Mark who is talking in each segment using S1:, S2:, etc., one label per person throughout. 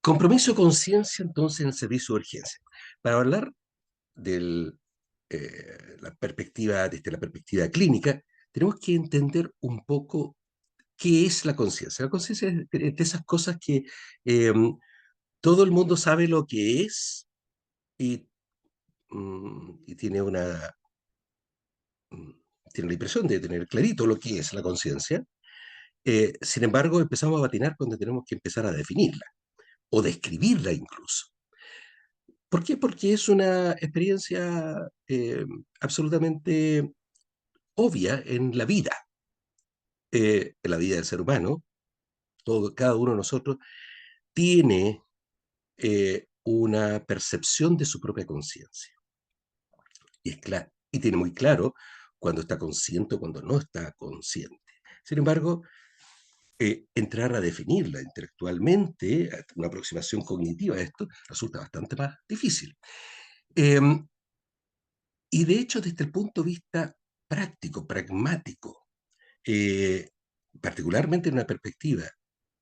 S1: Compromiso de conciencia, entonces, en el servicio de urgencia. Para hablar de la perspectiva, desde la perspectiva clínica, tenemos que entender un poco qué es la conciencia. La conciencia es de esas cosas que eh, todo el mundo sabe lo que es y, y mm, tiene la impresión de tener clarito lo que es la conciencia. Sin embargo, empezamos a patinar cuando tenemos que empezar a definirla o describirla incluso. ¿Por qué? Porque es una experiencia absolutamente obvia en la vida del ser humano. Cada uno de nosotros tiene una percepción de su propia conciencia. Y tiene muy claro cuando está consciente o cuando no está consciente. Sin embargo, entrar a definirla intelectualmente, una aproximación cognitiva a esto, resulta bastante más difícil. Eh, y de hecho, desde el punto de vista práctico, pragmático, eh, particularmente en una perspectiva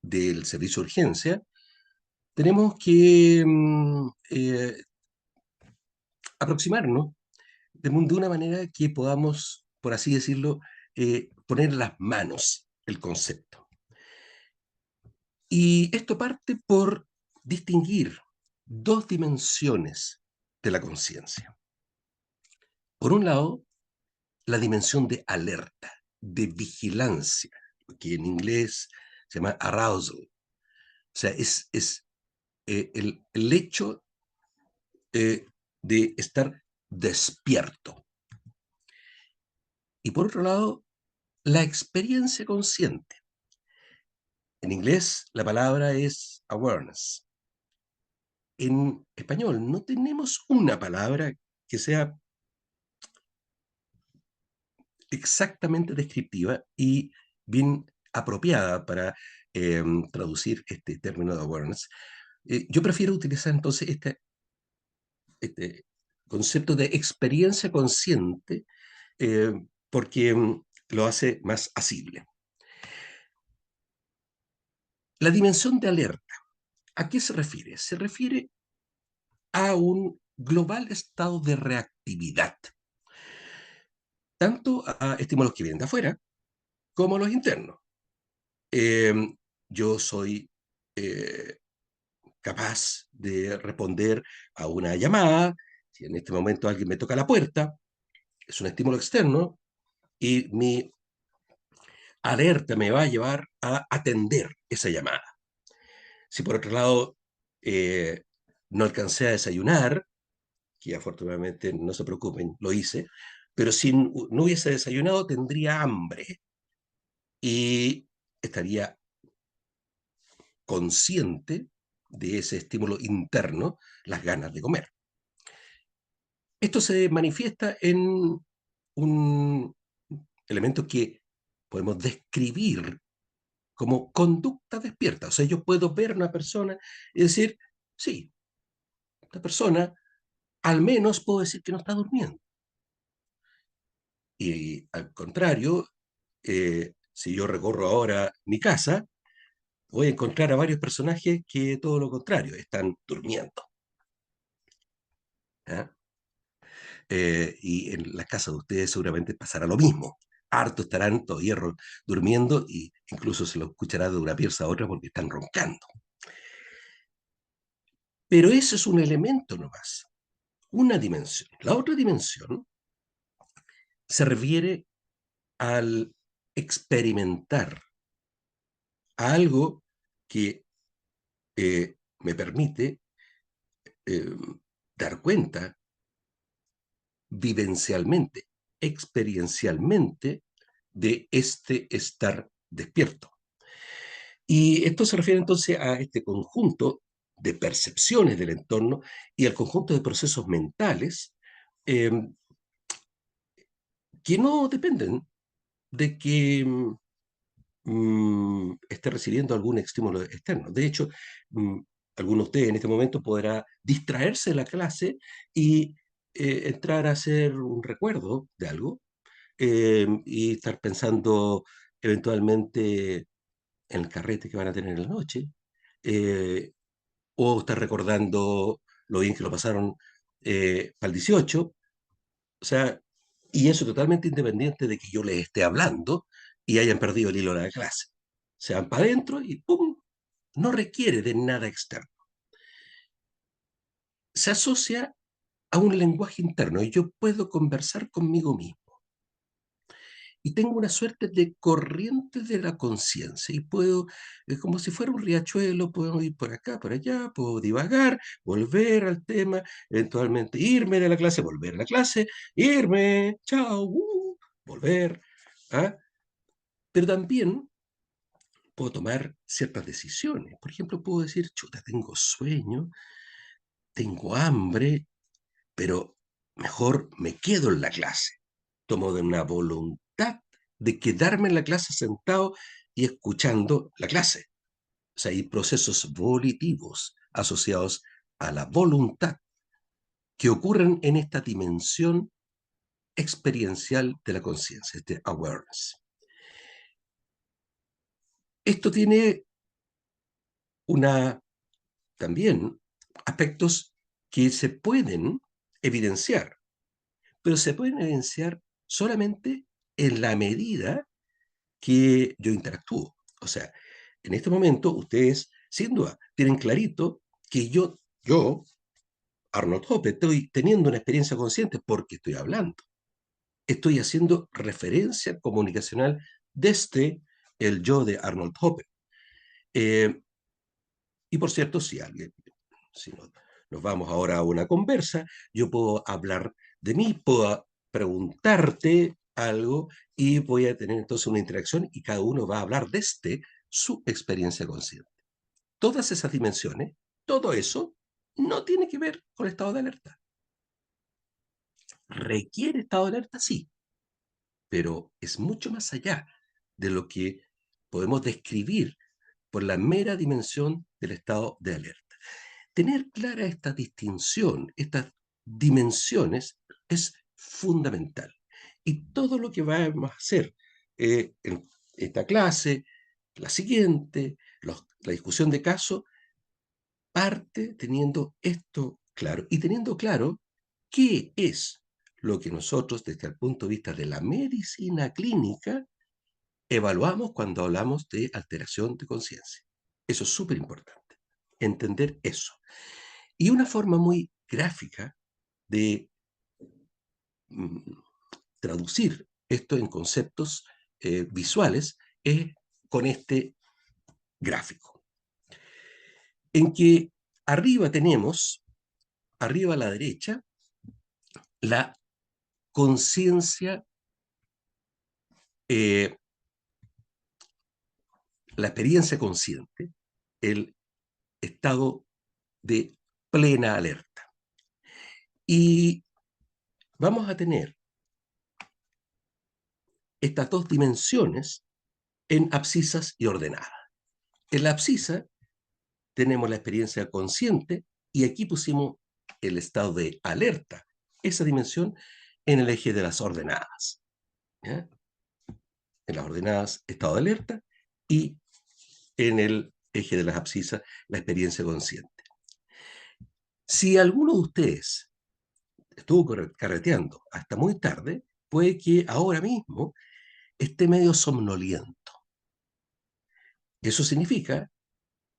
S1: del servicio de urgencia, tenemos que aproximarnos de una manera que podamos, por así decirlo, poner en las manos el concepto. Y esto parte por distinguir dos dimensiones de la conciencia. Por un lado, la dimensión de alerta, de vigilancia, que en inglés se llama arousal. O sea, es el hecho de estar despierto. Y por otro lado, la experiencia consciente. En inglés la palabra es awareness. En español no tenemos una palabra que sea exactamente descriptiva y bien apropiada para traducir este término de awareness. Yo prefiero utilizar entonces este concepto de experiencia consciente eh, porque lo hace más asible. La dimensión de alerta, ¿a qué se refiere? Se refiere a un global estado de reactividad, tanto a estímulos que vienen de afuera como a los internos. Eh, yo soy eh, capaz de responder a una llamada, si en este momento alguien me toca la puerta, es un estímulo externo y mi alerta me va a llevar a atender esa llamada. Si por otro lado eh, no alcancé a desayunar, que afortunadamente no se preocupen, lo hice, pero si no hubiese desayunado tendría hambre y estaría consciente de ese estímulo interno, las ganas de comer. Esto se manifiesta en un elemento que podemos describir como conducta despierta. O sea, yo puedo ver a una persona y decir, sí, esta persona al menos puedo decir que no está durmiendo. Y al contrario, si yo recorro ahora mi casa, voy a encontrar a varios personajes que todo lo contrario, están durmiendo. ¿Ah? Y en la casa de ustedes seguramente pasará lo mismo. Harto estarán todavía durmiendo y incluso se lo escuchará de una pieza a otra porque están roncando. Pero ese es un elemento nomás, una dimensión. La otra dimensión se refiere al experimentar a algo que me permite eh, dar cuenta vivencialmente, experiencialmente, de este estar despierto. Y esto se refiere entonces a este conjunto de percepciones del entorno y al conjunto de procesos mentales eh, que no dependen de que esté recibiendo algún estímulo externo. De hecho, mm, alguno de ustedes en este momento podrá distraerse de la clase y entrar a hacer un recuerdo de algo y estar pensando eventualmente en el carrete que van a tener en la noche, eh, o está recordando lo bien que lo pasaron para el 18, o sea, y eso totalmente independiente de que yo les esté hablando y hayan perdido el hilo de la clase. Se van para adentro y ¡pum! No requiere de nada externo. Se asocia a un lenguaje interno y yo puedo conversar conmigo mismo. Y tengo una suerte de corriente de la conciencia y puedo, como si fuera un riachuelo, puedo ir por acá, por allá, puedo divagar, volver al tema, eventualmente irme de la clase, volver a la clase, irme, chao, volver. ¿Ah? Pero también puedo tomar ciertas decisiones. Por ejemplo, puedo decir, chuta, tengo sueño, tengo hambre, pero mejor me quedo en la clase. Tomo de una voluntad de quedarme en la clase sentado y escuchando la clase. O sea, hay procesos volitivos asociados a la voluntad que ocurren en esta dimensión experiencial de la conciencia, este awareness. Esto tiene una también aspectos que se pueden evidenciar, pero se pueden evidenciar solamente en la medida que yo interactúo. O sea, en este momento ustedes, sin duda, tienen clarito que Arnold Hoppe, estoy teniendo una experiencia consciente porque estoy hablando. Estoy haciendo referencia comunicacional desde el yo de Arnold Hoppe. Eh, y por cierto, si nos vamos ahora a una conversa, yo puedo hablar de mí, puedo preguntarte algo y voy a tener entonces una interacción y cada uno va a hablar desde su experiencia consciente. Todas esas dimensiones, todo eso, no tiene que ver con el estado de alerta. ¿Requiere estado de alerta? Sí, pero es mucho más allá de lo que podemos describir por la mera dimensión del estado de alerta. Tener clara esta distinción, estas dimensiones, es fundamental. Y todo lo que vamos a hacer en esta clase, la siguiente, la discusión de caso, parte teniendo esto claro y teniendo claro qué es lo que nosotros desde el punto de vista de la medicina clínica evaluamos cuando hablamos de alteración de conciencia. Eso es súper importante, entender eso. Y una forma muy gráfica de mm, traducir esto en conceptos visuales es con este gráfico, en que arriba tenemos, arriba a la derecha, la conciencia, eh, la experiencia consciente, el estado de plena alerta. Y vamos a tener estas dos dimensiones en abscisas y ordenadas. En la abscisa tenemos la experiencia consciente y aquí pusimos el estado de alerta, esa dimensión en el eje de las ordenadas. ¿Ya? En las ordenadas, estado de alerta y en el eje de las abscisas, la experiencia consciente. Si alguno de ustedes estuvo carreteando hasta muy tarde, puede que ahora mismo esté medio somnoliento. Eso significa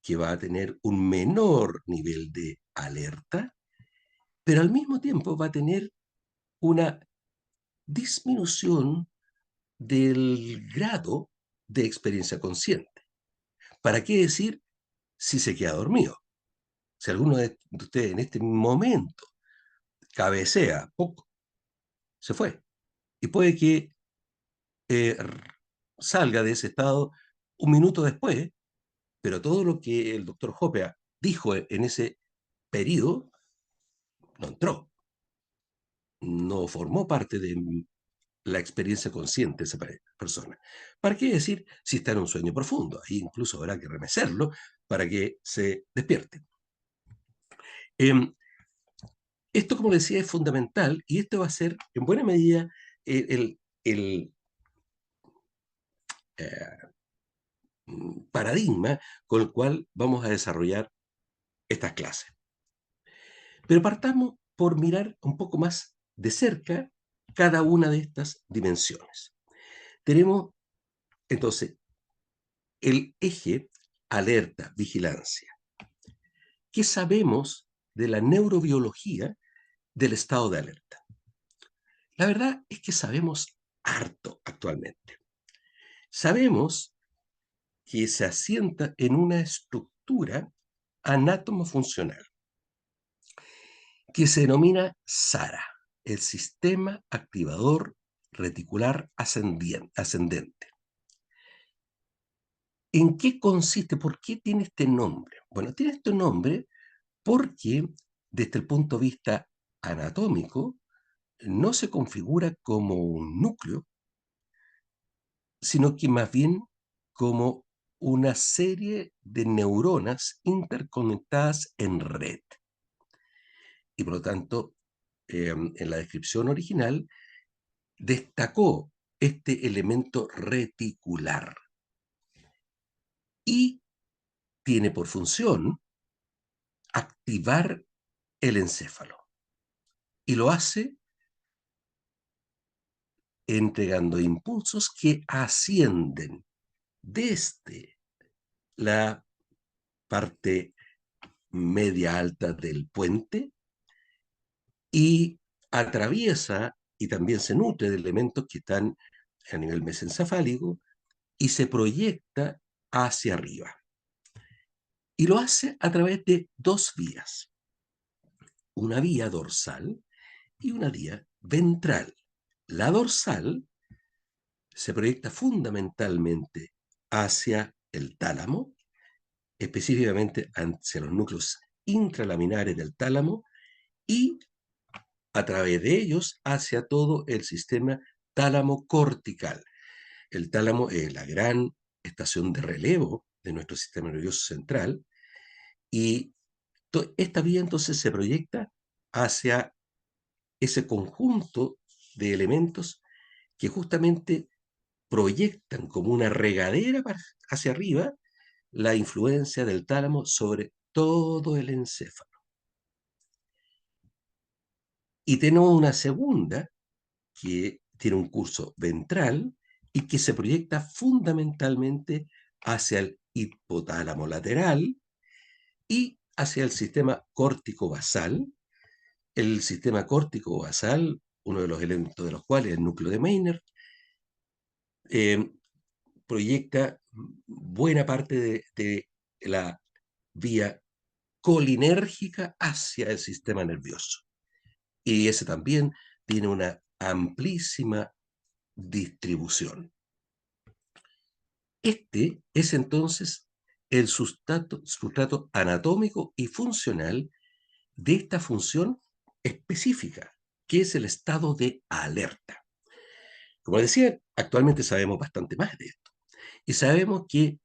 S1: que va a tener un menor nivel de alerta, pero al mismo tiempo va a tener una disminución del grado de experiencia consciente. ¿Para qué decir si se queda dormido? Si alguno de ustedes en este momento cabecea poco, se fue. Y puede que eh, salga de ese estado un minuto después, pero todo lo que el doctor Hopea dijo en ese periodo no entró, no formó parte de la experiencia consciente de esa persona. ¿Para qué decir si está en un sueño profundo? Ahí incluso habrá que remecerlo para que se despierte. Eh, Esto, como decía, es fundamental y esto va a ser en buena medida el paradigma con el cual vamos a desarrollar estas clases. Pero partamos por mirar un poco más de cerca cada una de estas dimensiones. Tenemos entonces el eje alerta, vigilancia. ¿Qué sabemos de la neurobiología del estado de alerta? La verdad es que sabemos harto actualmente. Sabemos que se asienta en una estructura anátomo-funcional que se denomina SARA, el sistema activador reticular ascendente. ¿En qué consiste? ¿Por qué tiene este nombre? Bueno, tiene este nombre porque desde el punto de vista anatómico no se configura como un núcleo, sino que más bien como una serie de neuronas interconectadas en red. Y por lo tanto, en la descripción original, destacó este elemento reticular y tiene por función activar el encéfalo. Y lo hace entregando impulsos que ascienden desde la parte media alta del puente y atraviesa y también se nutre de elementos que están a nivel mesencefálico y se proyecta hacia arriba. Y lo hace a través de dos vías, una vía dorsal y una vía ventral. La dorsal se proyecta fundamentalmente hacia el tálamo, específicamente hacia los núcleos intralaminares del tálamo y a través de ellos hacia todo el sistema tálamo cortical. El tálamo es la gran estación de relevo de nuestro sistema nervioso central y esta vía entonces se proyecta hacia ese conjunto de elementos que justamente proyectan como una regadera hacia arriba la influencia del tálamo sobre todo el encéfalo. Y tenemos una segunda que tiene un curso ventral y que se proyecta fundamentalmente hacia el hipotálamo lateral y hacia el sistema córtico basal. El sistema córtico basal, uno de los elementos de los cuales es el núcleo de Meynert, eh, proyecta buena parte de la vía colinérgica hacia el sistema nervioso. Y ese también tiene una amplísima distribución. Este es entonces el sustrato anatómico y funcional de esta función específica, que es el estado de alerta. Como decía, actualmente sabemos bastante más de esto. Y sabemos que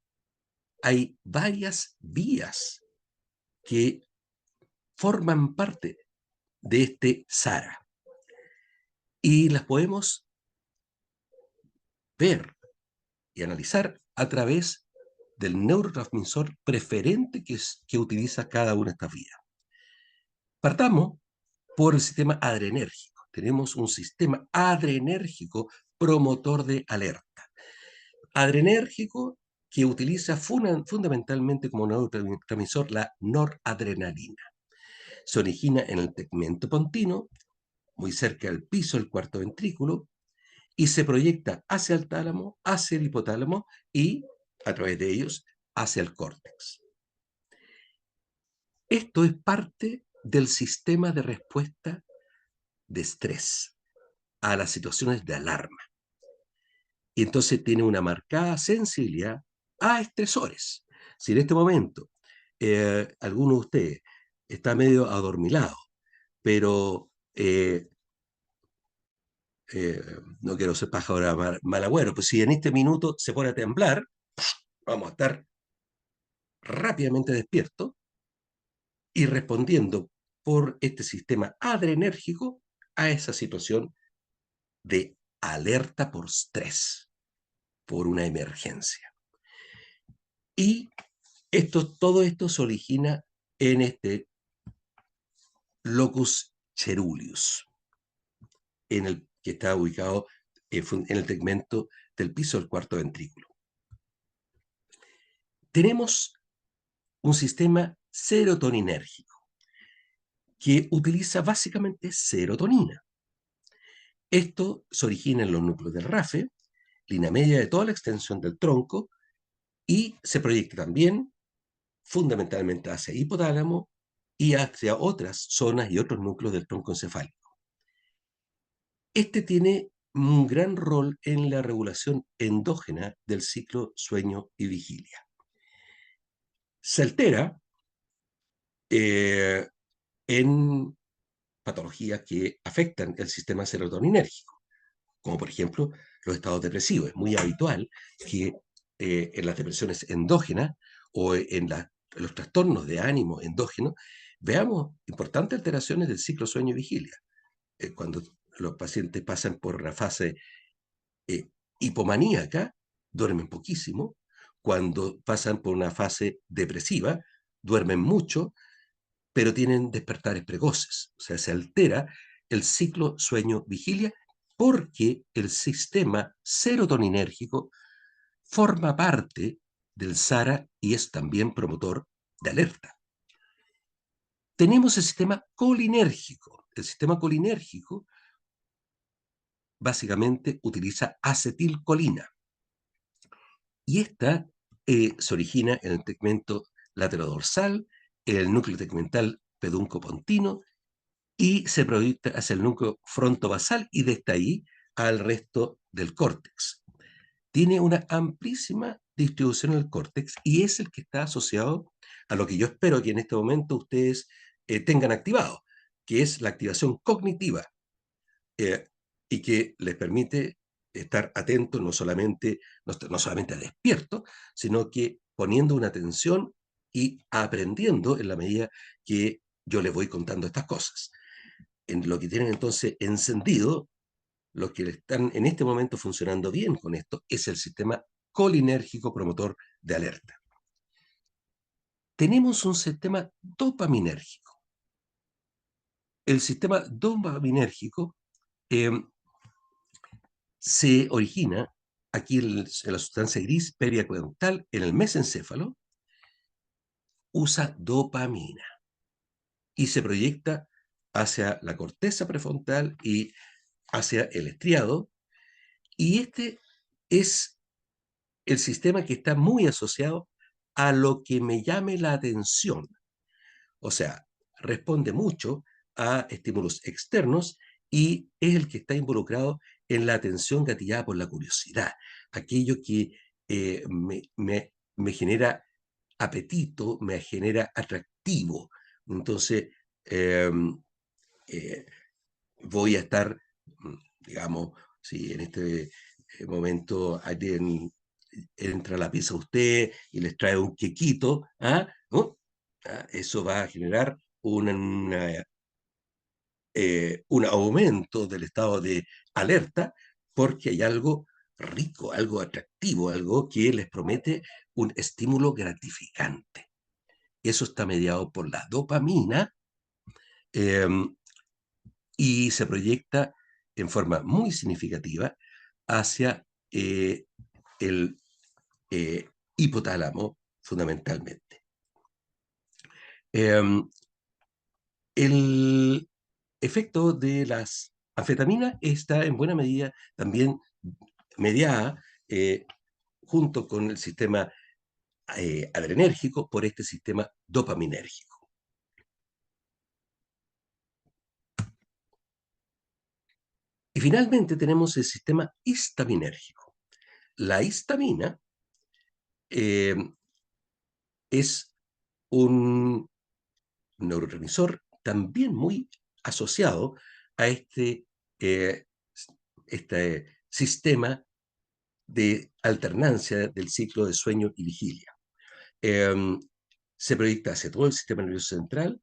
S1: hay varias vías que forman parte de este SARA. Y las podemos ver y analizar a través del neurotransmisor preferente que utiliza cada una de estas vías. Partamos por el sistema adrenérgico. Tenemos un sistema adrenérgico promotor de alerta. Adrenérgico que utiliza fundamentalmente como neurotransmisor la noradrenalina. Se origina en el tegmento pontino, muy cerca del piso del cuarto ventrículo, y se proyecta hacia el tálamo, hacia el hipotálamo y, a través de ellos, hacia el córtex. Esto es parte del sistema de respuesta de estrés a las situaciones de alarma. Y entonces tiene una marcada sensibilidad a estresores. Si en este momento alguno de ustedes está medio adormilado, pero no quiero ser pájaro mal agüero, pues si en este minuto se pone a temblar, vamos a estar rápidamente despiertos y respondiendo por este sistema adrenérgico a esa situación de alerta por estrés, por una emergencia. Y todo esto se origina en este locus ceruleus, en el que está ubicado en el tegmento del piso del cuarto ventrículo. Tenemos un sistema serotoninérgico que utiliza básicamente serotonina. Esto se origina en los núcleos del RAFE, línea media de toda la extensión del tronco, y se proyecta también fundamentalmente hacia el hipotálamo y hacia otras zonas y otros núcleos del tronco encefálico. Este tiene un gran rol en la regulación endógena del ciclo sueño y vigilia. Se altera en patologías que afectan el sistema serotoninérgico, como por ejemplo los estados depresivos. Es muy habitual que en las depresiones endógenas o en los trastornos de ánimo endógenos veamos importantes alteraciones del ciclo sueño y vigilia. Cuando los pacientes pasan por una fase eh, hipomaníaca, duermen poquísimo. Cuando pasan por una fase depresiva, duermen mucho, pero tienen despertares precoces. O sea, se altera el ciclo sueño-vigilia porque el sistema serotoninérgico forma parte del SARA y es también promotor de alerta. Tenemos el sistema colinérgico. El sistema colinérgico básicamente utiliza acetilcolina y esta se origina en el tegmento laterodorsal, en el núcleo tegmental peduncopontino y se proyecta hacia el núcleo frontovasal y desde ahí al resto del córtex. Tiene una amplísima distribución en el córtex y es el que está asociado a lo que yo espero que en este momento ustedes tengan activado, que es la activación cognitiva eh, y que les permite estar atentos no solamente despierto, sino que poniendo una atención y aprendiendo en la medida que yo les voy contando estas cosas. En lo que tienen entonces encendido, los que están en este momento funcionando bien con esto, es el sistema colinérgico promotor de alerta. Tenemos un sistema dopaminérgico. El sistema dopaminérgico eh, se origina aquí en la sustancia gris periacueductal, en el mesencéfalo, usa dopamina y se proyecta hacia la corteza prefrontal y hacia el estriado, y este es el sistema que está muy asociado a lo que me llame la atención. O sea, responde mucho a estímulos externos y es el que está involucrado en la atención gatillada por la curiosidad, aquello que me genera apetito, me genera atractivo. Entonces, eh, eh, voy a estar, digamos, si en este momento alguien entra a la pieza a usted y les trae un quequito, ¿ah? ¿No? Eso va a generar un aumento del estado de alerta porque hay algo rico, algo atractivo, algo que les promete un estímulo gratificante. Eso está mediado por la dopamina eh, y se proyecta en forma muy significativa hacia el hipotálamo fundamentalmente. El efecto de las anfetaminas está en buena medida también mediada junto con el sistema adrenérgico por este sistema dopaminérgico. Y finalmente tenemos el sistema histaminérgico. La histamina eh, es un neurotransmisor también muy asociado a eh, este sistema de alternancia del ciclo de sueño y vigilia. Eh, Se proyecta hacia todo el sistema nervioso central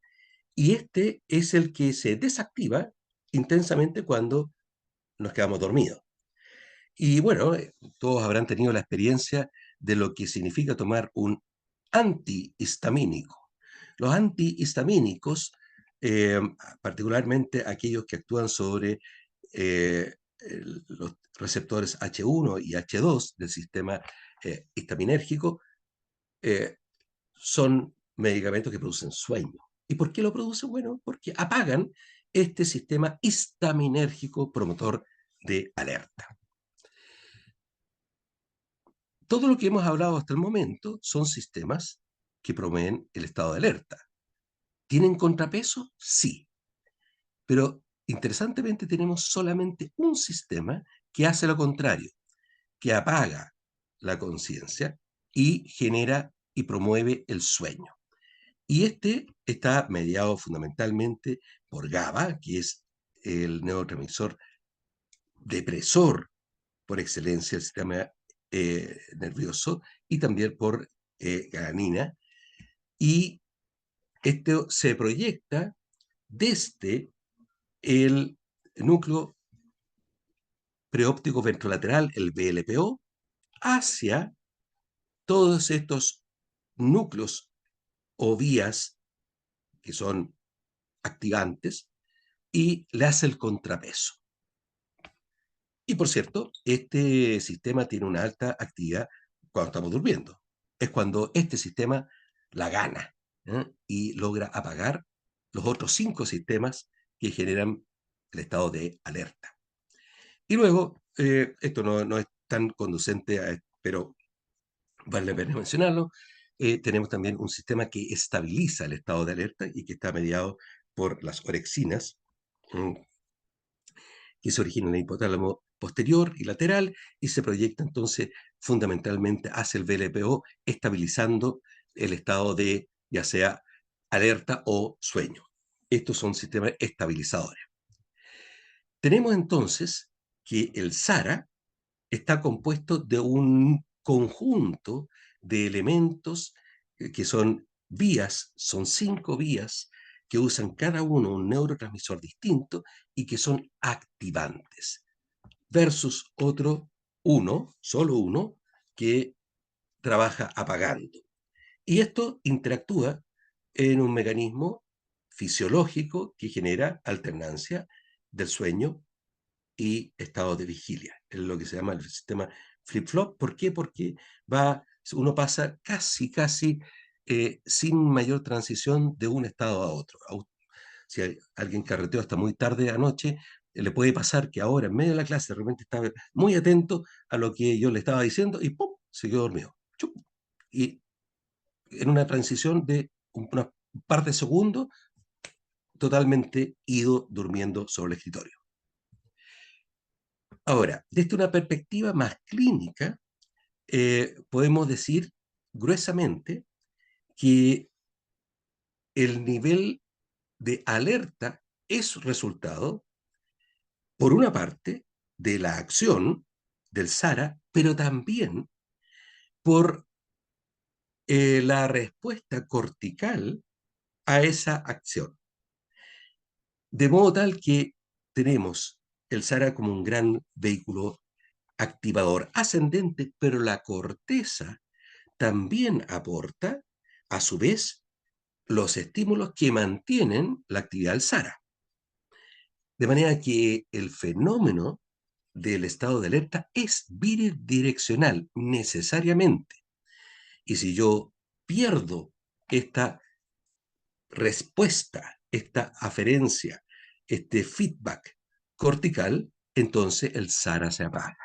S1: y este es el que se desactiva intensamente cuando nos quedamos dormidos. Y bueno, todos habrán tenido la experiencia de lo que significa tomar un antihistamínico. Los antihistamínicos, eh, particularmente aquellos que actúan sobre los receptores H1 y H2 del sistema histaminérgico, eh, son medicamentos que producen sueño. ¿Y por qué lo producen? Bueno, porque apagan este sistema histaminérgico promotor de alerta. Todo lo que hemos hablado hasta el momento son sistemas que promueven el estado de alerta. ¿Tienen contrapeso? Sí, pero interesantemente tenemos solamente un sistema que hace lo contrario, que apaga la conciencia y genera y promueve el sueño. Y este está mediado fundamentalmente por GABA, que es el neurotransmisor depresor por excelencia del sistema nervioso, y también por galanina. Y esto se proyecta desde el núcleo preóptico ventrolateral, el VLPO, hacia todos estos núcleos o vías que son activantes y le hace el contrapeso. Y por cierto, este sistema tiene una alta actividad cuando estamos durmiendo. Es cuando este sistema la gana, y logra apagar los otros 5 sistemas que generan el estado de alerta. Y luego, esto no es tan conducente, pero vale la pena mencionarlo, tenemos también un sistema que estabiliza el estado de alerta y que está mediado por las orexinas, que se origina en el hipotálamo posterior y lateral y se proyecta entonces fundamentalmente hacia el VLPO, estabilizando el estado de ya sea alerta o sueño. Estos son sistemas estabilizadores. Tenemos entonces que el SARA está compuesto de un conjunto de elementos que son vías, son 5 vías que usan cada uno un neurotransmisor distinto y que son activantes, versus otro, solo uno, que trabaja apagando. Y esto interactúa en un mecanismo fisiológico que genera alternancia del sueño y estado de vigilia. Es lo que se llama el sistema flip-flop. ¿Por qué? Porque uno pasa casi sin mayor transición de un estado a otro. Si alguien carreteó hasta muy tarde anoche, le puede pasar que ahora, en medio de la clase, de repente está muy atento a lo que yo le estaba diciendo y ¡pum! Se quedó dormido. ¡Chup! Y en una transición de un par de segundos, totalmente ido durmiendo sobre el escritorio. Ahora, desde una perspectiva más clínica, podemos decir gruesamente que el nivel de alerta es resultado, por una parte, de la acción del SARA, pero también por la respuesta cortical a esa acción. De modo tal que tenemos el SARA como un gran vehículo activador ascendente, pero la corteza también aporta, a su vez, los estímulos que mantienen la actividad del SARA. De manera que el fenómeno del estado de alerta es bidireccional, necesariamente. Y si yo pierdo esta respuesta, esta aferencia, este feedback cortical, entonces el SARA se apaga.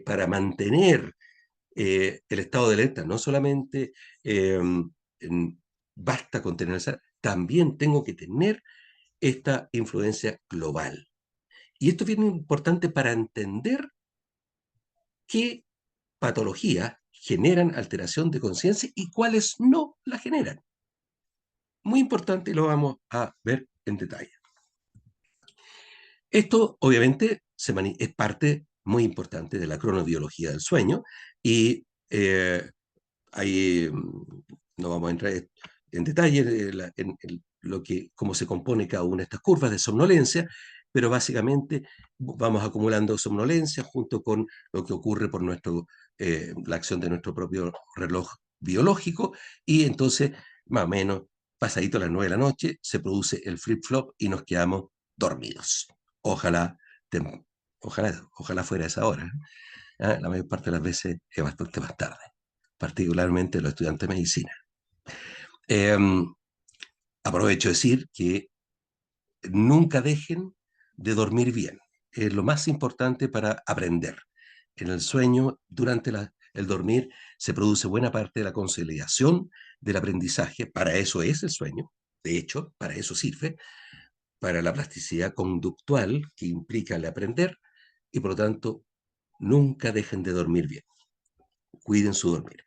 S1: Para mantener el estado de alerta, no solamente eh, basta con tener el SARA, también tengo que tener esta influencia global. Y esto es bien importante para entender qué patologías generan alteración de conciencia y cuáles no la generan. Muy importante y lo vamos a ver en detalle. Esto obviamente es parte muy importante de la cronobiología del sueño y ahí no vamos a entrar en detalle en lo que, cómo se compone cada una de estas curvas de somnolencia, pero básicamente vamos acumulando somnolencia junto con lo que ocurre por la acción de nuestro propio reloj biológico y entonces más o menos, pasadito a las 9 de la noche, se produce el flip-flop y nos quedamos dormidos. Ojalá, tem- ojalá fuera esa hora. ¿Eh? La mayor parte de las veces es bastante más tarde, particularmente los estudiantes de medicina. Eh, Aprovecho de decir que nunca dejen de dormir bien. Es lo más importante para aprender. En el sueño, durante el dormir, se produce buena parte de la consolidación del aprendizaje. Para eso es el sueño. De hecho, para eso sirve, para la plasticidad conductual que implica el aprender, y por lo tanto, nunca dejen de dormir bien. Cuiden su dormir.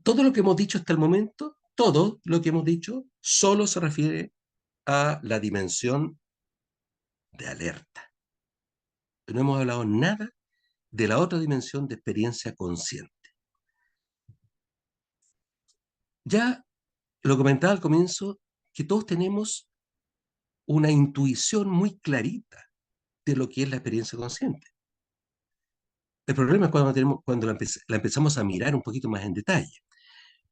S1: Todo lo que hemos dicho hasta el momento, todo lo que hemos dicho, solo se refiere a la dimensión de alerta. No hemos hablado nada de la otra dimensión de experiencia consciente. Ya lo comentaba al comienzo, que todos tenemos una intuición muy clarita de lo que es la experiencia consciente. El problema es cuando la empezamos a mirar un poquito más en detalle,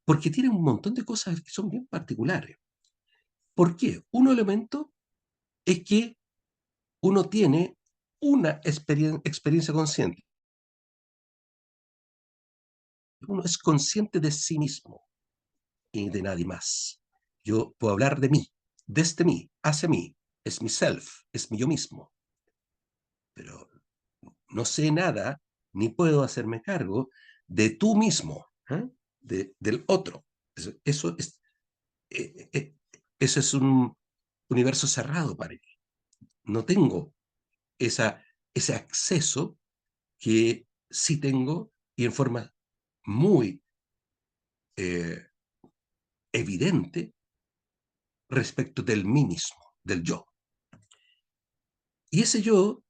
S1: porque tiene un montón de cosas que son bien particulares. ¿Por qué? Un elemento es que uno tiene una experiencia consciente. Uno es consciente de sí mismo y de nadie más. Yo puedo hablar de mí, desde mí, hacia mí. Es mi self, es mi yo mismo. Pero no sé nada, ni puedo hacerme cargo de tú mismo, ¿eh? Del otro. Eso es, eh, eh, eso es un universo cerrado para mí. No tengo esa, ese acceso que sí tengo y en forma muy eh, evidente respecto del mí mismo, del yo. Y ese yo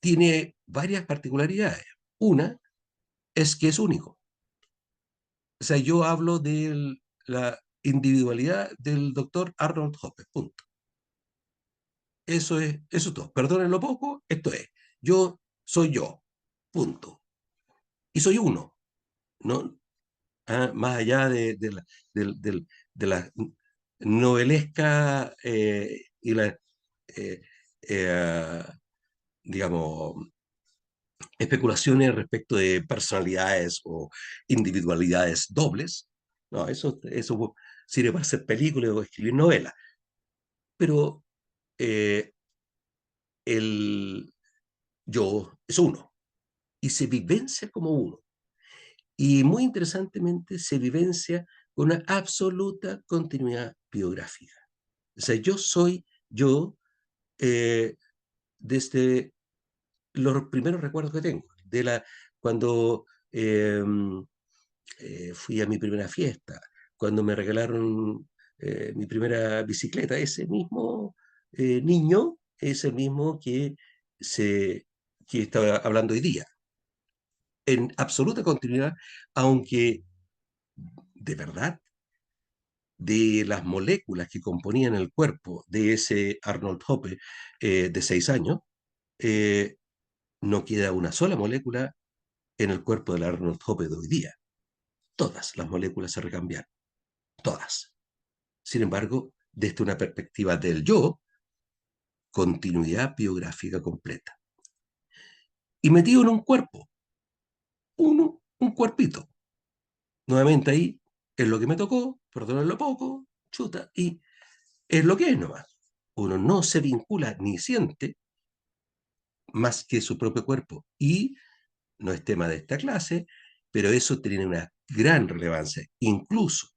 S1: tiene varias particularidades. Una es que es único. O sea, yo hablo de la individualidad del doctor Arnold Hopper, punto. Eso es todo. Perdonen lo poco, esto es. Yo soy yo, punto. Y soy uno, ¿no? Más allá de la novelesca y la, eh, eh, digamos, especulaciones respecto de personalidades o individualidades dobles. No, eso sirve para hacer películas o escribir novelas. Pero eh, el yo es uno y se vivencia como uno. Y muy interesantemente se vivencia con una absoluta continuidad biográfica. O sea, yo soy yo eh, desde los primeros recuerdos que tengo, cuando fui a mi primera fiesta, cuando me regalaron mi primera bicicleta, ese mismo niño es el mismo que estaba hablando hoy día, en absoluta continuidad, aunque de verdad, de las moléculas que componían el cuerpo de ese Arnold Hoppe de 6 años, eh, no queda una sola molécula en el cuerpo del Arnold Hoppe de hoy día. Todas las moléculas se recambiaron, todas. Sin embargo, desde una perspectiva del yo, continuidad biográfica completa. Y metido en un cuerpo, un cuerpito. Nuevamente ahí es lo que me tocó, perdónenlo poco, chuta, y es lo que es nomás. Uno no se vincula ni siente más que su propio cuerpo. Y no es tema de esta clase, pero eso tiene una gran relevancia, incluso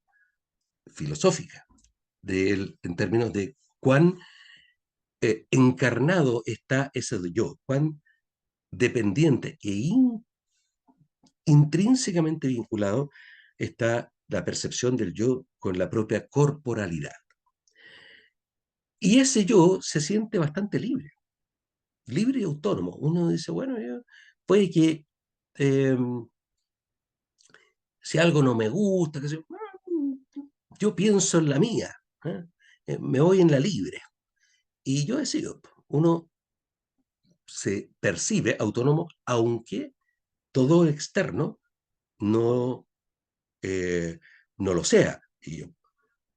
S1: filosófica, en términos de cuán encarnado está ese yo, cuán dependiente e intrínsecamente vinculado está la percepción del yo con la propia corporalidad. Y ese yo se siente bastante libre, libre y autónomo. Uno dice, bueno, puede que eh, si algo no me gusta, que yo pienso en la mía, ¿eh? Me voy en la libre. Y yo decido, uno se percibe autónomo, aunque todo externo no eh, no lo sea. Y yo,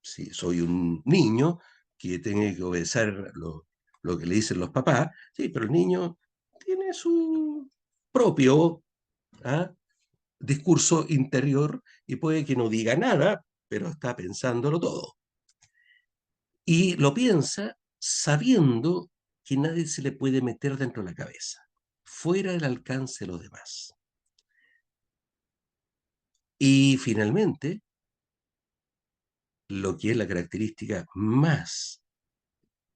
S1: si soy un niño que tiene que obedecer lo que le dicen los papás, sí, pero el niño tiene su propio, ¿ah?, discurso interior y puede que no diga nada, pero está pensándolo todo. Y lo piensa sabiendo que nadie se le puede meter dentro de la cabeza, fuera del alcance de los demás. Y finalmente, lo que es la característica más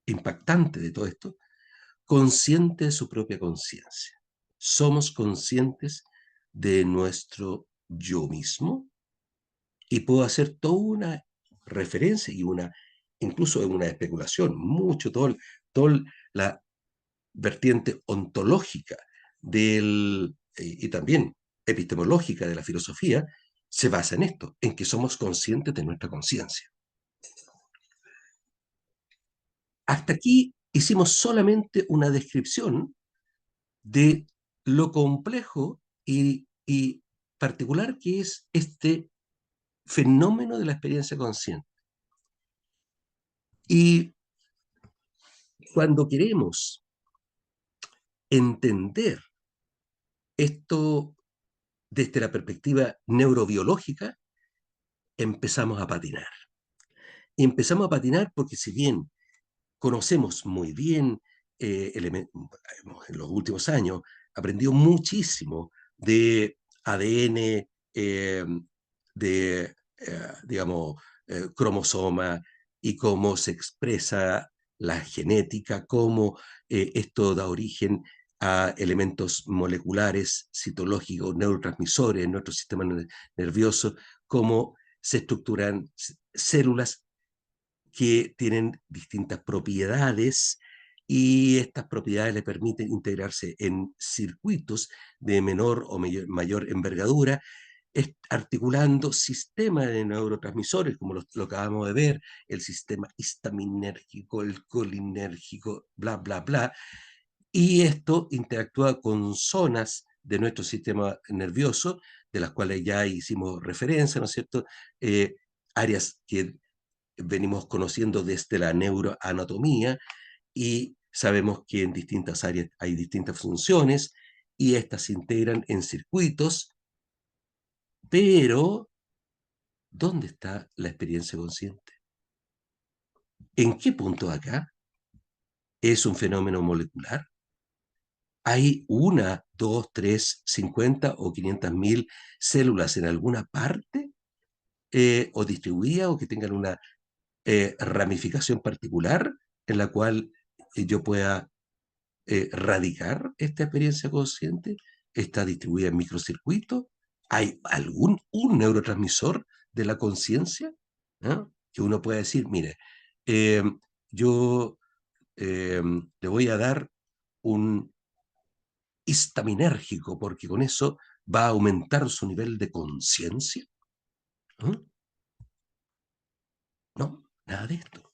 S1: impactante de todo esto, consciente de su propia conciencia. Somos conscientes de nuestro yo mismo y puedo hacer toda una referencia y incluso una especulación, todo la vertiente ontológica y también epistemológica de la filosofía se basa en esto, en que somos conscientes de nuestra conciencia. Hasta aquí hicimos solamente una descripción de lo complejo y particular que es este fenómeno de la experiencia consciente. Y cuando queremos entender esto desde la perspectiva neurobiológica, empezamos a patinar. Y empezamos a patinar porque si bien conocemos muy bien, hemos en los últimos años aprendido muchísimo de ADN, digamos, cromosoma y cómo se expresa la genética, cómo esto da origen a elementos moleculares, citológicos, neurotransmisores en nuestro sistema nervioso, cómo se estructuran células que tienen distintas propiedades y estas propiedades le permiten integrarse en circuitos de menor o mayor envergadura, articulando sistemas de neurotransmisores, como lo acabamos de ver, el sistema histaminérgico, el colinérgico, bla, bla, bla, y esto interactúa con zonas de nuestro sistema nervioso, de las cuales ya hicimos referencia, ¿no es cierto? Áreas que venimos conociendo desde la neuroanatomía y sabemos que en distintas áreas hay distintas funciones y estas se integran en circuitos, pero ¿dónde está la experiencia consciente? ¿En qué punto acá? ¿Es un fenómeno molecular? ¿Hay una, dos, tres, 50 o 500.000 células en alguna parte o distribuidas o que tengan una ramificación particular en la cual yo pueda radicar esta experiencia consciente? ¿Está distribuida en microcircuitos? ¿Hay un neurotransmisor de la conciencia, ¿no?, que uno pueda decir, mire, eh, yo le voy a dar un histaminérgico porque con eso va a aumentar su nivel de conciencia? ¿Mm? No, nada de esto.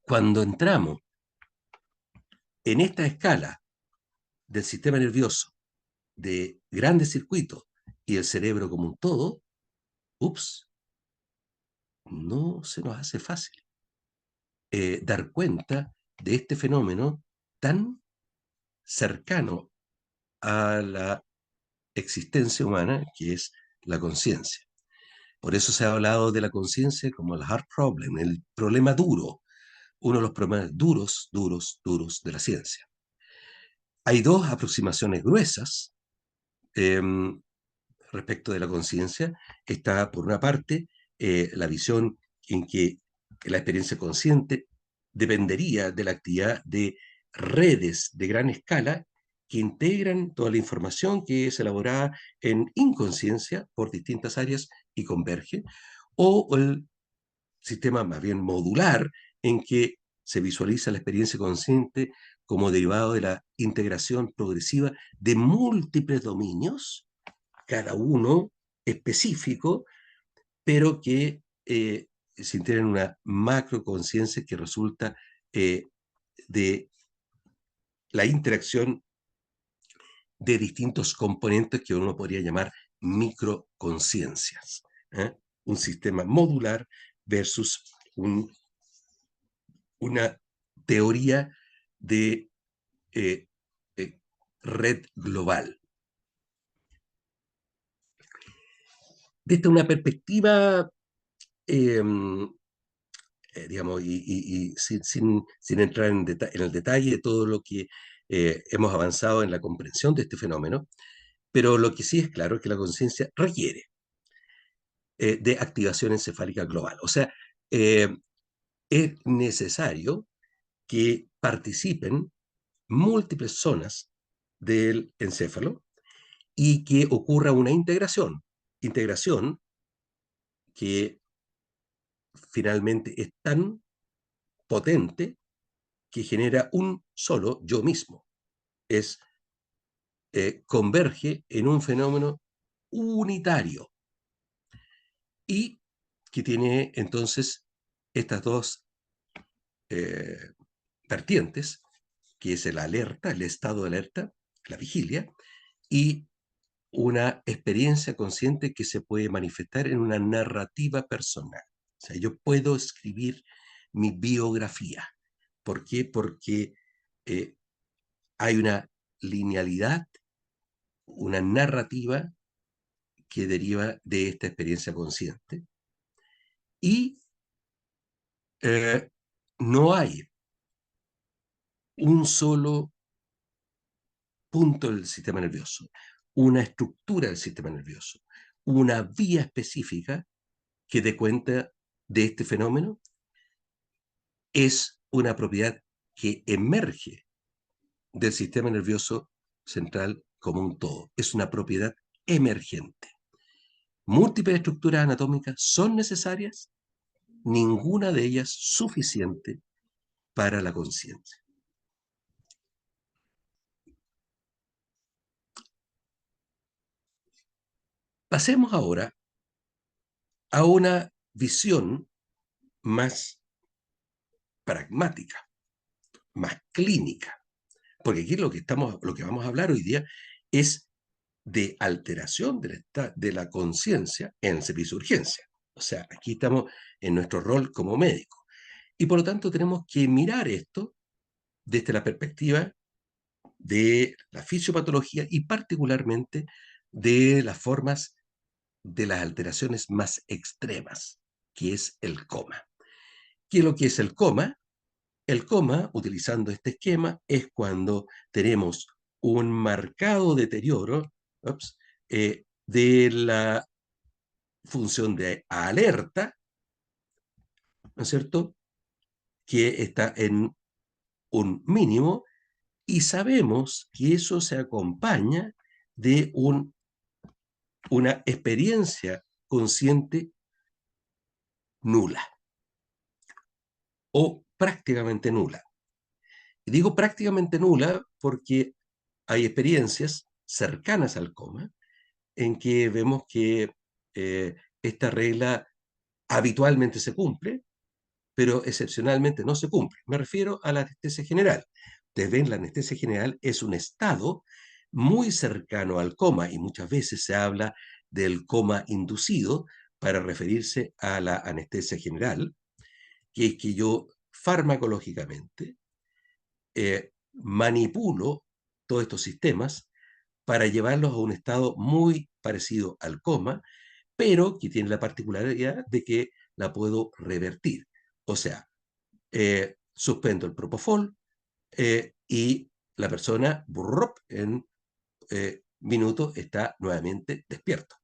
S1: Cuando entramos en esta escala del sistema nervioso, de grandes circuitos y el cerebro como un todo, ups, no se nos hace fácil dar cuenta de este fenómeno tan cercano a la existencia humana que es la conciencia. Por eso se ha hablado de la conciencia como el hard problem, el problema duro, uno de los problemas duros, duros, duros de la ciencia. Hay dos aproximaciones gruesas eh, respecto de la conciencia. Está, por una parte, la visión en que la experiencia consciente dependería de la actividad de redes de gran escala que integran toda la información que es elaborada en inconsciencia por distintas áreas y converge, o el sistema más bien modular en que se visualiza la experiencia consciente como derivado de la integración progresiva de múltiples dominios, cada uno específico, pero que se integran en una macroconciencia que resulta eh, de la interacción de distintos componentes que uno podría llamar microconciencias. ¿eh? Un sistema modular versus una teoría de eh, eh, red global. Desde una perspectiva, eh, digamos, y sin entrar en el detalle de todo lo que hemos avanzado en la comprensión de este fenómeno, pero lo que sí es claro es que la conciencia requiere de activación encefálica global. O sea, eh, es necesario que participen múltiples zonas del encéfalo y que ocurra una integración que finalmente es tan potente que genera un solo yo mismo. Es converge en un fenómeno unitario y que tiene entonces estas dos eh, vertientes, que es el alerta, el estado de alerta, la vigilia, y una experiencia consciente que se puede manifestar en una narrativa personal. O sea, yo puedo escribir mi biografía. ¿Por qué? Porque eh, hay una linealidad, una narrativa que deriva de esta experiencia consciente y no hay un solo punto del sistema nervioso, una estructura del sistema nervioso, una vía específica que dé cuenta de este fenómeno. Es una propiedad que emerge del sistema nervioso central como un todo. Es una propiedad emergente. Múltiples estructuras anatómicas son necesarias, ninguna de ellas suficiente para la conciencia. Pasemos ahora a una visión más pragmática, más clínica, porque aquí lo que vamos a hablar hoy día es de alteración de la conciencia en el servicio de urgencia. O sea, aquí estamos en nuestro rol como médico. Y por lo tanto tenemos que mirar esto desde la perspectiva de la fisiopatología y particularmente de las formas de las alteraciones más extremas, que es el coma. ¿Qué es lo que es el coma? El coma, utilizando este esquema, es cuando tenemos un marcado deterioro de la función de alerta, ¿no es cierto?, que está en un mínimo y sabemos que eso se acompaña de una experiencia consciente nula o prácticamente nula. Y digo prácticamente nula porque hay experiencias cercanas al coma en que vemos que esta regla habitualmente se cumple, pero excepcionalmente no se cumple. Me refiero a la anestesia general. Ustedes ven, la anestesia general es un estado muy cercano al coma y muchas veces se habla del coma inducido para referirse a la anestesia general, que es que yo farmacológicamente manipulo todos estos sistemas para llevarlos a un estado muy parecido al coma, pero que tiene la particularidad de que la puedo revertir. O sea, suspendo el propofol y la persona en minutos está nuevamente despierto.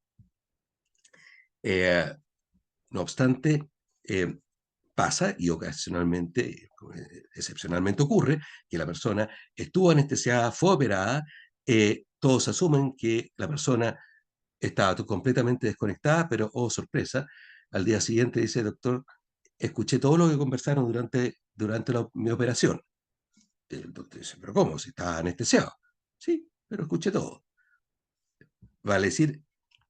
S1: Eh, no obstante, eh, pasa y ocasionalmente, excepcionalmente ocurre, que la persona estuvo anestesiada, fue operada, todos asumen que la persona estaba completamente desconectada, pero, oh sorpresa, al día siguiente dice, doctor, escuché todo lo que conversaron durante mi operación. El doctor dice, pero ¿cómo? Si estaba anestesiado. Sí, pero escuché todo. Vale decir,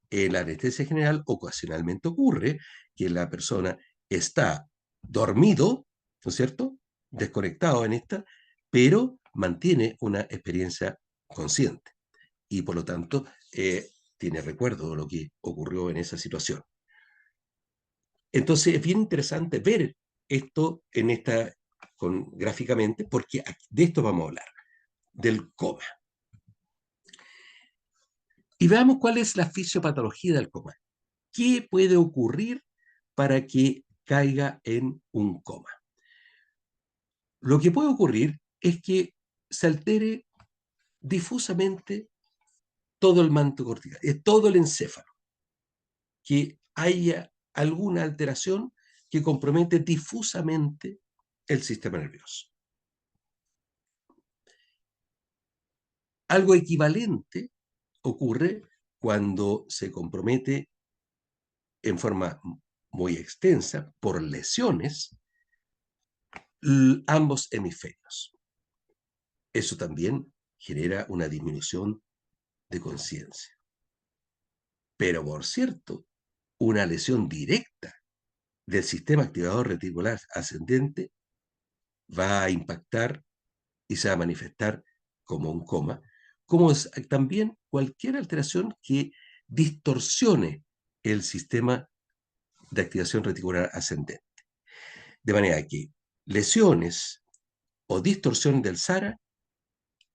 S1: en la anestesia general ocasionalmente ocurre que la persona está dormido, ¿no es cierto? Desconectado en esta, pero mantiene una experiencia consciente y por lo tanto tiene recuerdo de lo que ocurrió en esa situación. Entonces es bien interesante ver esto gráficamente, porque de esto vamos a hablar, del coma. Y veamos cuál es la fisiopatología del coma. ¿Qué puede ocurrir para que caiga en un coma? Lo que puede ocurrir es que se altere difusamente todo el manto cortical, todo el encéfalo, que haya alguna alteración que compromete difusamente el sistema nervioso. Algo equivalente ocurre cuando se compromete en forma muy extensa por lesiones ambos hemisferios. Eso también genera una disminución de conciencia. Pero por cierto, una lesión directa del sistema activador reticular ascendente va a impactar y se va a manifestar como un coma, como es también cualquier alteración que distorsione el sistema de activación reticular ascendente. De manera que lesiones o distorsión del SARA,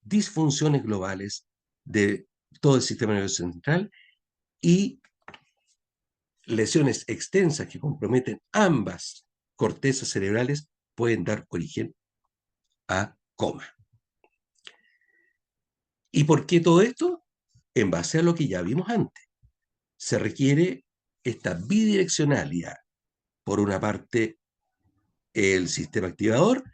S1: disfunciones globales de todo el sistema nervioso central y lesiones extensas que comprometen ambas cortezas cerebrales pueden dar origen a coma. ¿Y por qué todo esto? En base a lo que ya vimos antes. Se requiere esta bidireccionalidad. Por una parte, el sistema activador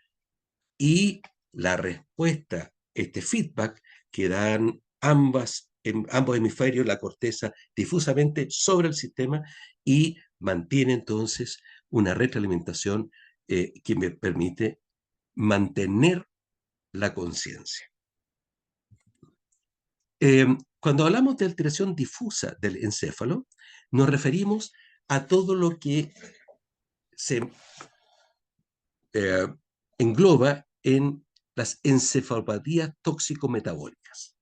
S1: y la respuesta, este feedback que dan ambos hemisferios, la corteza, difusamente sobre el sistema y mantiene entonces una retroalimentación que me permite mantener la conciencia. Cuando hablamos de alteración difusa del encéfalo, nos referimos a todo lo que se eh, engloba en las encefalopatías tóxico-metabólicas,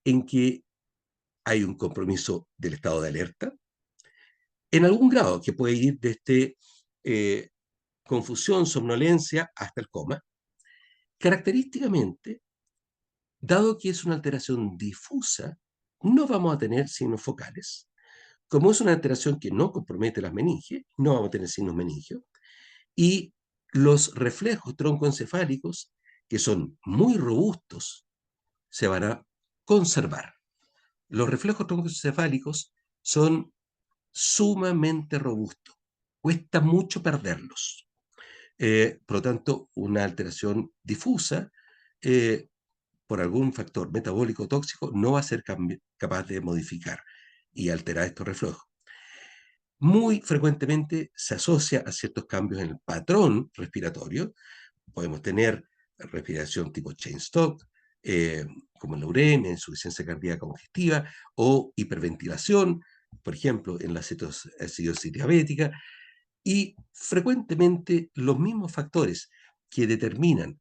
S1: en que hay un compromiso del estado de alerta, en algún grado, que puede ir desde confusión, somnolencia, hasta el coma. Característicamente, dado que es una alteración difusa, no vamos a tener signos focales. Como es una alteración que no compromete las meninges, no vamos a tener signos meningios. Y los reflejos troncoencefálicos, que son muy robustos, se van a conservar. Los reflejos troncoencefálicos son sumamente robustos. Cuesta mucho perderlos. Por lo tanto, una alteración difusa por algún factor metabólico tóxico no va a ser capaz de modificar y alterar estos reflejos. Muy frecuentemente se asocia a ciertos cambios en el patrón respiratorio. Podemos tener respiración tipo chain stop, como en la uremia, insuficiencia cardíaca congestiva o hiperventilación, por ejemplo, en la acidosis diabética, y frecuentemente los mismos factores que determinan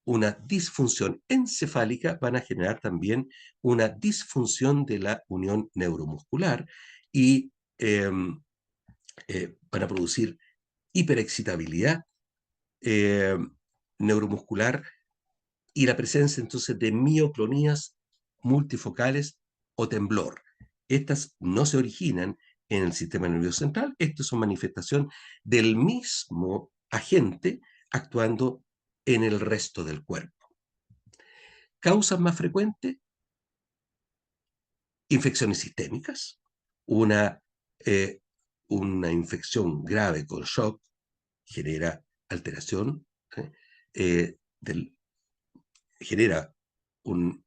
S1: una disfunción encefálica van a generar también una disfunción de la unión neuromuscular y van a producir hiperexcitabilidad eh, neuromuscular y la presencia entonces de mioclonías multifocales o temblor. Estas no se originan en el sistema nervioso central, estas son manifestación del mismo agente actuando en el resto del cuerpo. Causas más frecuentes, infecciones sistémicas, una, eh, una infección grave con shock genera alteración, ¿eh? Del genera un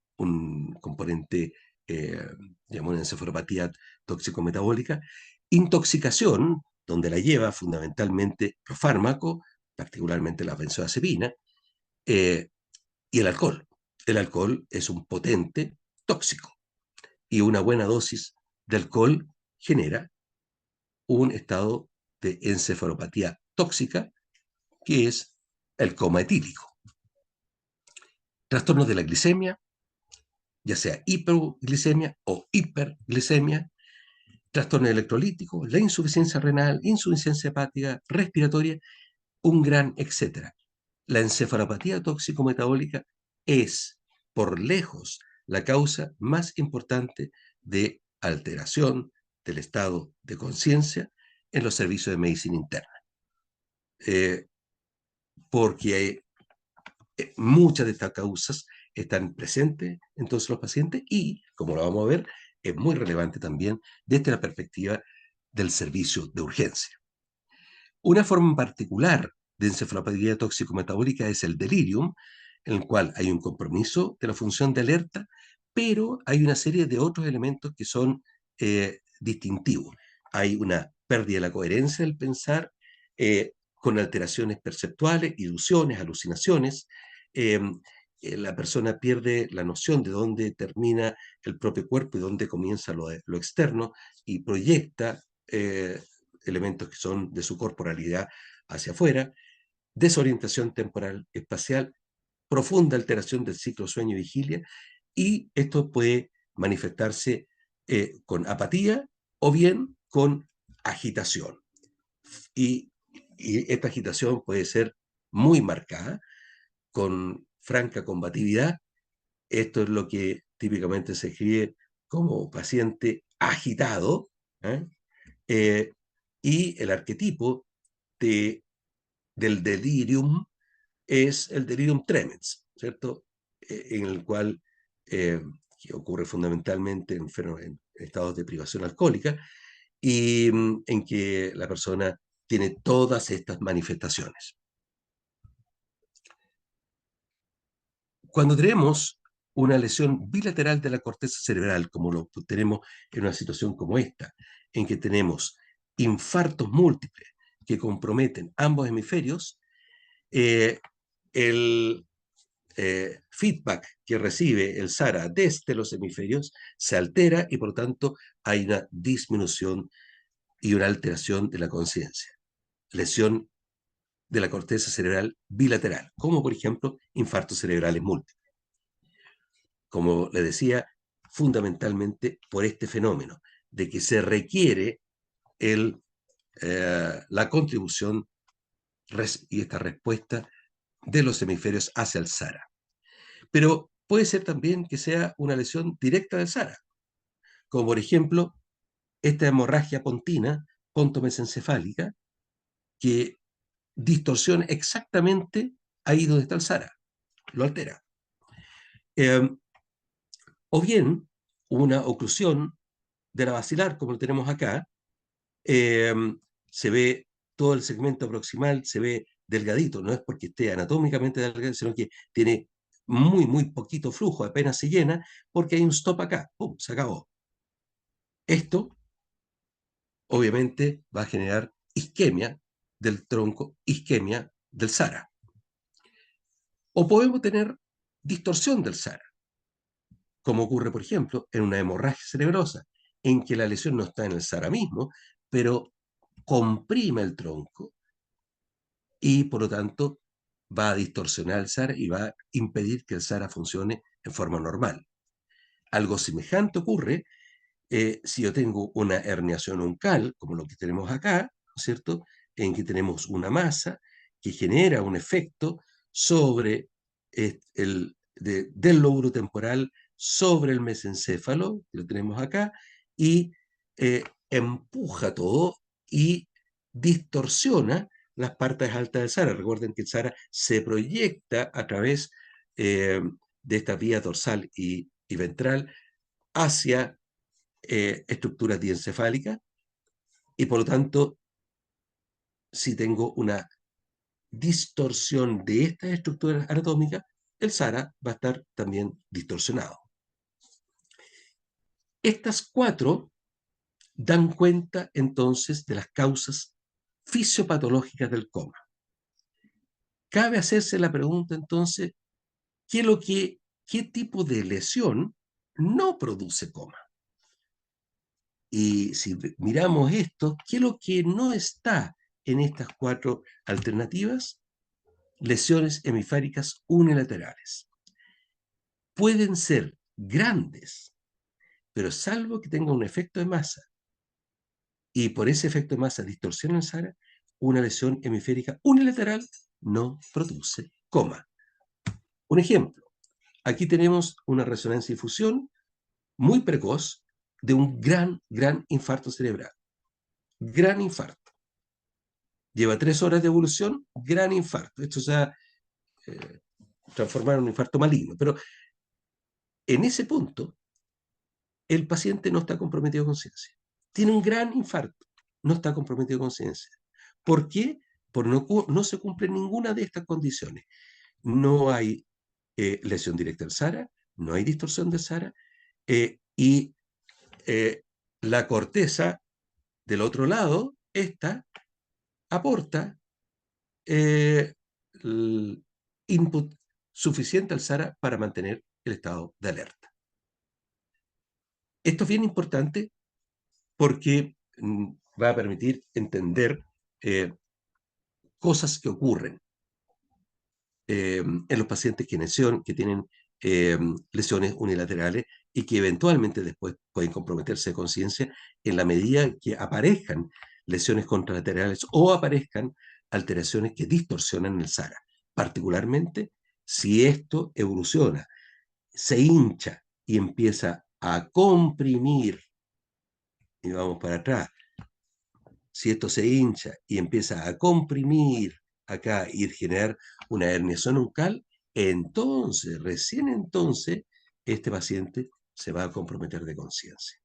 S1: componente, digamos, una encefalopatía tóxico-metabólica, intoxicación, donde la lleva fundamentalmente los fármacos, particularmente la benzodiazepina, eh, y el alcohol. El alcohol es un potente tóxico y una buena dosis de alcohol genera un estado de encefalopatía tóxica que es el coma etílico. Trastornos de la glicemia, ya sea hiperglicemia o hiperglicemia, trastornos electrolíticos, la insuficiencia renal, insuficiencia hepática, respiratoria, un gran etcétera. La encefalopatía tóxico-metabólica es, por lejos, la causa más importante de alteración del estado de conciencia en los servicios de medicina interna. Eh, porque muchas de estas causas están presentes en todos los pacientes y, como lo vamos a ver, es muy relevante también desde la perspectiva del servicio de urgencia. Una forma particular de encefalopatía tóxico-metabólica es el delirium, en el cual hay un compromiso de la función de alerta, pero hay una serie de otros elementos que son distintivos. Hay una pérdida de la coherencia del pensar, con alteraciones perceptuales, ilusiones, alucinaciones. Eh, la persona pierde la noción de dónde termina el propio cuerpo y dónde comienza lo externo y proyecta elementos que son de su corporalidad hacia afuera, desorientación temporal espacial, profunda alteración del ciclo sueño-vigilia, y esto puede manifestarse con apatía o bien con agitación. Y, y esta agitación puede ser muy marcada, con franca combatividad. Esto es lo que típicamente se escribe como paciente agitado, ¿eh? Eh, y el arquetipo de, del delirium es el delirium tremens, ¿cierto? En el cual, que ocurre fundamentalmente en estados de privación alcohólica, y en que la persona tiene todas estas manifestaciones. Cuando tenemos una lesión bilateral de la corteza cerebral, como lo tenemos en una situación como esta, en que tenemos infartos múltiples que comprometen ambos hemisferios, eh, el feedback que recibe el SARA desde los hemisferios se altera y por lo tanto hay una disminución y una alteración de la conciencia. Lesión de la corteza cerebral bilateral, como por ejemplo infartos cerebrales múltiples. Como le decía, fundamentalmente por este fenómeno de que se requiere la contribución y esta respuesta de los hemisferios hacia el SARA. Pero puede ser también que sea una lesión directa del SARA, como por ejemplo esta hemorragia pontina, pontomesencefálica, que distorsiona exactamente ahí donde está el SARA, lo altera. Eh, o bien una oclusión de la basilar, como lo tenemos acá, eh, se ve todo el segmento proximal, se ve delgadito, no es porque esté anatómicamente delgado, sino que tiene muy, muy poquito flujo, apenas se llena, porque hay un stop acá, ¡pum!, se acabó. Esto, obviamente, va a generar isquemia del tronco, isquemia del SARA. O podemos tener distorsión del SARA, como ocurre, por ejemplo, en una hemorragia cerebrosa, en que la lesión no está en el SARA mismo, pero comprime el tronco y, por lo tanto, va a distorsionar el SARA y va a impedir que el SARA funcione en forma normal. Algo semejante ocurre si yo tengo una herniación oncal, como lo que tenemos acá, ¿no es cierto?, en que tenemos una masa que genera un efecto sobre del lóbulo temporal sobre el mesencéfalo, que lo tenemos acá, y empuja todo y distorsiona las partes altas del SARA. Recuerden que el SARA se proyecta a través de esta vía dorsal y ventral hacia estructuras diencefálicas, y por lo tanto, si tengo una distorsión de estas estructuras anatómicas, el SARA va a estar también distorsionado. Estas cuatro dan cuenta entonces de las causas fisiopatológicas del coma. Cabe hacerse la pregunta entonces, ¿qué tipo de lesión no produce coma? Y si miramos esto, ¿qué es lo que no está en estas cuatro alternativas? Lesiones hemisféricas unilaterales. Pueden ser grandes, pero salvo que tenga un efecto de masa y por ese efecto de masa distorsiona el SARA, una lesión hemisférica unilateral no produce coma. Un ejemplo, aquí tenemos una resonancia y fusión muy precoz de un gran infarto cerebral. Gran infarto. Lleva 3 horas de evolución, gran infarto. Esto se ha transformado en un infarto maligno. Pero en ese punto, el paciente no está comprometido con ciencia. Tiene un gran infarto, no está comprometido con ciencia. ¿Por qué? Porque no se cumple ninguna de estas condiciones. No hay lesión directa del SARA, no hay distorsión del SARA, y la corteza del otro lado, esta aporta el input suficiente al SARA para mantener el estado de alerta. Esto es bien importante porque va a permitir entender eh, cosas que ocurren en los pacientes que tienen lesiones unilaterales y que eventualmente después pueden comprometerse de conciencia en la medida que aparezcan lesiones contralaterales o aparezcan alteraciones que distorsionan el SARA, particularmente si esto evoluciona, se hincha y empieza a comprimir, y vamos para atrás, si esto se hincha y empieza a comprimir acá y generar una herniación uncal, entonces, recién entonces, este paciente se va a comprometer de conciencia.